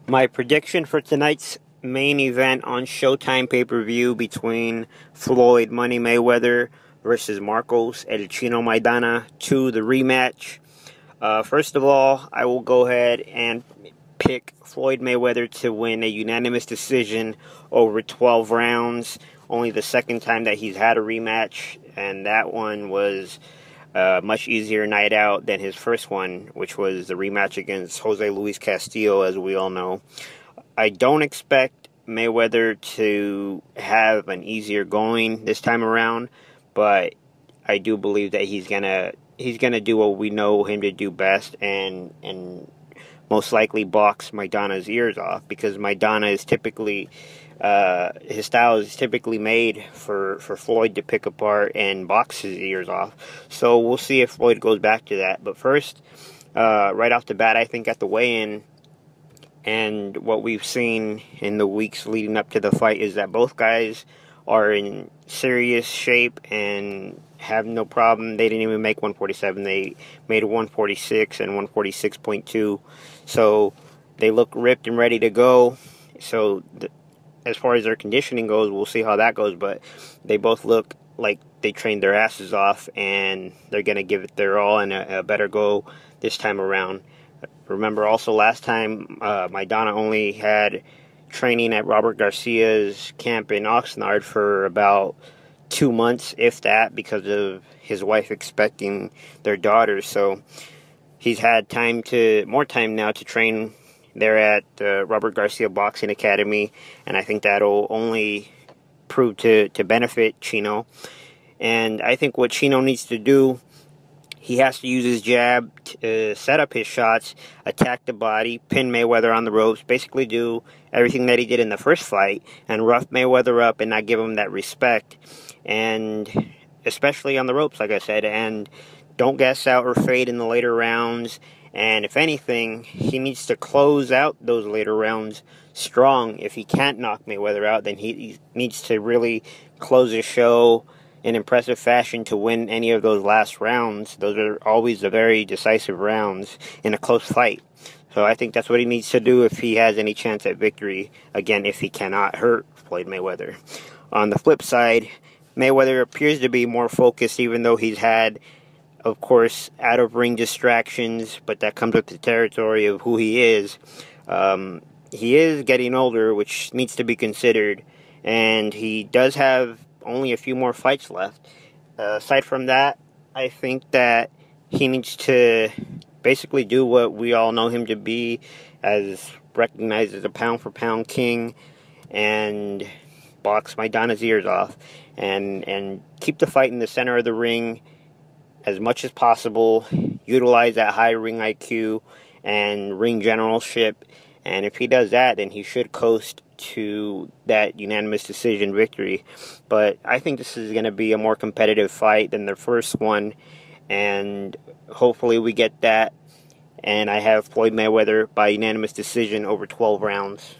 My prediction for tonight's main event on Showtime PPV between Floyd Money Mayweather versus Marcos Maidana to the rematch. First of all, I will go ahead and pick Floyd Mayweather to win a unanimous decision over 12 rounds. Only the second time that he's had a rematch, and that one was a much easier night out than his first one, which was the rematch against Jose Luis Castillo, as we all know. I don't expect Mayweather to have an easier going this time around, but I do believe that he's gonna do what we know him to do best, and most likely box Maidana's ears off, because Maidana is typically his style is typically made for Floyd to pick apart and box his ears off. So we'll see if Floyd goes back to that. But first, right off the bat, I think at the weigh-in and what we've seen in the weeks leading up to the fight is that both guys are in serious shape and have no problem. They didn't even make 147. They made a 146 and 146.2. So they look ripped and ready to go. So as far as their conditioning goes, we'll see how that goes. But they both look like they trained their asses off, and they're going to give it their all and a better go this time around. Remember also last time, Maidana only had training at Robert Garcia's camp in Oxnard for about 2 months, if that, because of his wife expecting their daughter. So he's had more time now to train there at Robert Garcia Boxing Academy, and I think that'll only prove to benefit Chino. And I think what Chino needs to do, he has to use his jab to set up his shots, attack the body, pin Mayweather on the ropes, basically do everything that he did in the first fight, and rough Mayweather up and not give him that respect, and especially on the ropes, like I said, and don't gas out or fade in the later rounds. And if anything, he needs to close out those later rounds strong. If he can't knock Mayweather out, then he needs to really close his show in impressive fashion to win any of those last rounds. Those are always the very decisive rounds in a close fight. So I think that's what he needs to do if he has any chance at victory. Again, if he cannot hurt Floyd Mayweather. On the flip side, Mayweather appears to be more focused, even though he's had, of course, out-of-ring distractions, but that comes with the territory of who he is. He is getting older, which needs to be considered, and he does have only a few more fights left. Aside from that, I think that he needs to basically do what we all know him to be, as recognized as a pound-for-pound king, and box Maidana's ears off, and keep the fight in the center of the ring as much as possible. Utilize that high ring IQ and ring generalship, and if he does that, then he should coast to that unanimous decision victory. But I think this is going to be a more competitive fight than the first one, and hopefully we get that, and I have Floyd Mayweather by unanimous decision over 12 rounds.